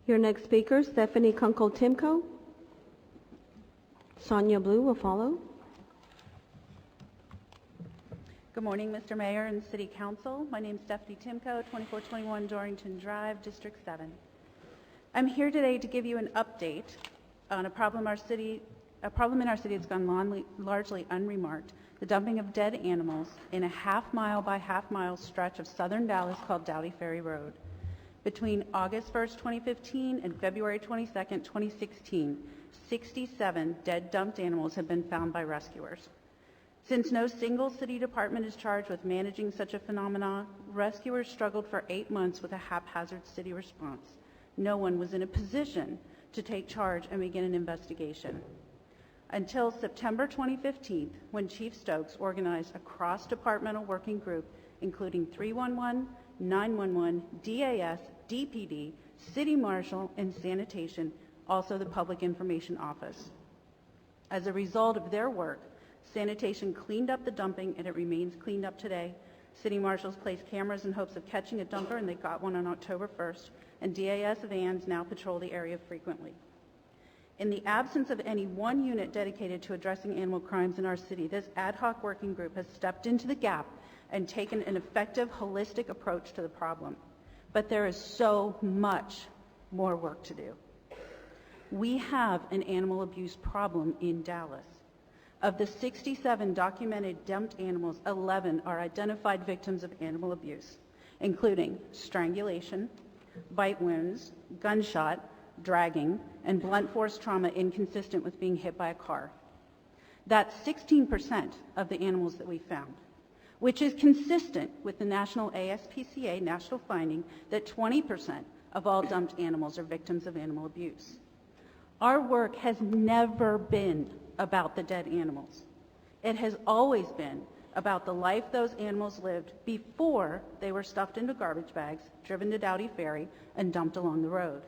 Your next speaker, Stephanie Kunkel Timko. Sonia Blue will follow. Good morning, Mr. Mayor and City Council. My name is Stephanie Timko, 2421 Dorrington Drive, District 7. I'm here today to give you an update on a problem in our city that's gone largely unremarked, the dumping of dead animals in a half-mile by half-mile stretch of southern Dallas called Dowdy Ferry Road. Between August 1st, 2015 and February 22nd, 2016, 67 dead dumped animals have been found by rescuers. Since no single city department is charged with managing such a phenomenon, rescuers struggled for 8 months with a haphazard city response. No one was in a position to take charge and begin an investigation. Until September 2015, when Chief Stokes organized a cross-departmental working group, including 311, 911, DAS, DPD, City Marshal, and Sanitation, also the Public Information Office. As a result of their work, Sanitation cleaned up the dumping, and it remains cleaned up today. City Marshals placed cameras in hopes of catching a dumper, and they got one on October 1st, and DAS vans now patrol the area frequently. In the absence of any one unit dedicated to addressing animal crimes in our city, this ad hoc working group has stepped into the gap and taken an effective, holistic approach to the problem. But there is so much more work to do. We have an animal abuse problem in Dallas. Of the 67 documented dumped animals, 11 are identified victims of animal abuse, including strangulation, bite wounds, gunshot, dragging, and blunt force trauma inconsistent with being hit by a car. That's 16% of the animals that we found, which is consistent with the national ASPCA national finding that 20% of all dumped animals are victims of animal abuse. Our work has never been about the dead animals. It has always been about the life those animals lived before they were stuffed into garbage bags, driven to Dowdy Ferry, and dumped along the road.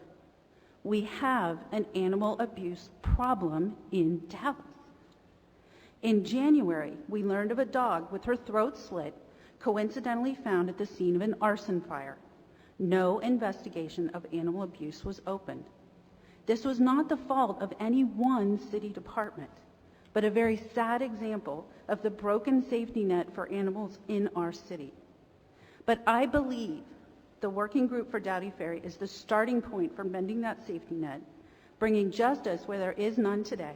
We have an animal abuse problem in Dallas. In January, we learned of a dog with her throat slit, coincidentally found at the scene of an arson fire. No investigation of animal abuse was opened. This was not the fault of any one city department, but a very sad example of the broken safety net for animals in our city. But I believe the Working Group for Dowdy Ferry is the starting point for mending that safety net, bringing justice where there is none today,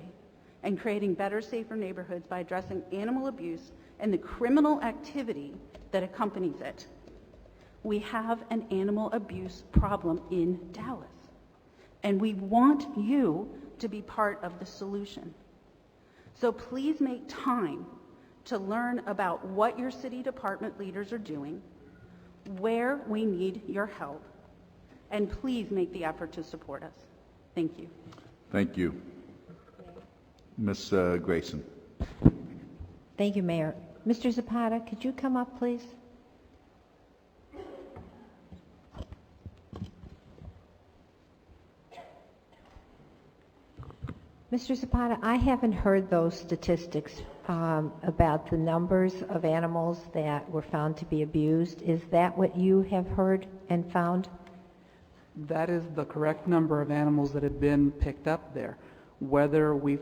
and creating better, safer neighborhoods by addressing animal abuse and the criminal activity that accompanies it. We have an animal abuse problem in Dallas, and we want you to be part of the solution. So please make time to learn about what your city department leaders are doing, where we need your help, and please make the effort to support us. Thank you. Thank you. Ms. Grayson. Thank you, Mayor. Mr. Zapata, could you come up, please? Mr. Zapata, I haven't heard those statistics about the numbers of animals that were found to be abused. Is that what you have heard and found? That is the correct number of animals that have been picked up there. Whether we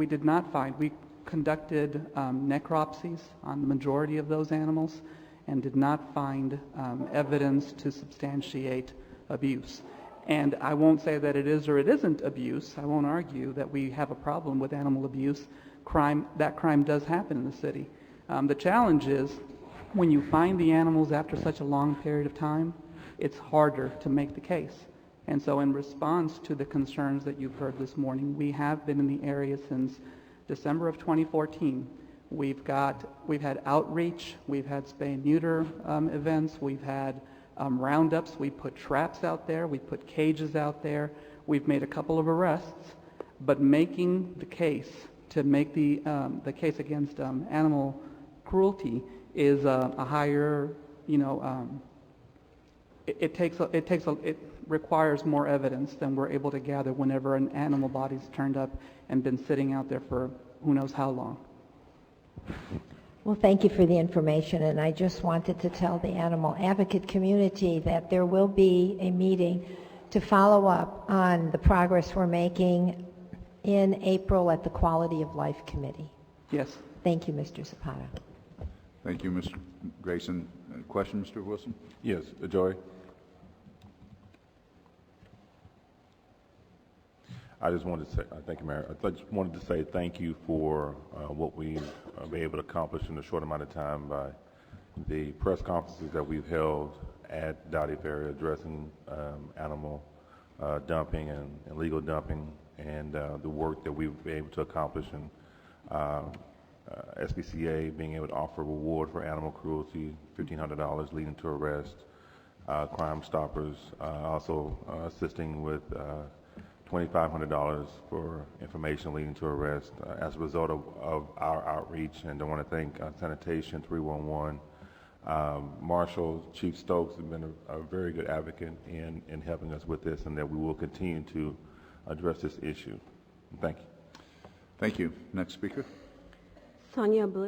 did not find, we conducted necropsies on the majority of those animals and did not find evidence to substantiate abuse. And I won't say that it is or it isn't abuse. I won't argue that we have a problem with animal abuse. That crime does happen in the city. The challenge is when you find the animals after such a long period of time, it's harder to make the case. And so in response to the concerns that you've heard this morning, we have been in the area since December of 2014. We've had outreach, we've had spay and neuter events, we've had roundups, we put traps out there, we put cages out there, we've made a couple of arrests, but making the case to make the case against animal cruelty is a higher, it requires more evidence than we're able to gather whenever an animal body's turned up and been sitting out there for who knows how long. Well, thank you for the information, and I just wanted to tell the animal advocate community that there will be a meeting to follow up on the progress we're making in April at the Quality of Life Committee. Yes. Thank you, Mr. Zapata. Thank you, Mr. Grayson. Question, Mr. Wilson? Yes, Joey. I just wanted to say, thank you, Mayor. I just wanted to say thank you for what we've been able to accomplish in a short amount of time by the press conferences that we've held at Dowdy Ferry addressing animal dumping and illegal dumping, and the work that we've been able to accomplish in SPCA being able to offer a reward for animal cruelty, $1,500 leading to arrest, Crime Stoppers also assisting with $2,500 for information leading to arrest as a result of our outreach. And I want to thank Sanitation 311. Marshall, Chief Stokes has been a very good advocate in helping us with this, and that we will continue to address this issue. Thank you. Thank you. Next speaker. Sonia Blue.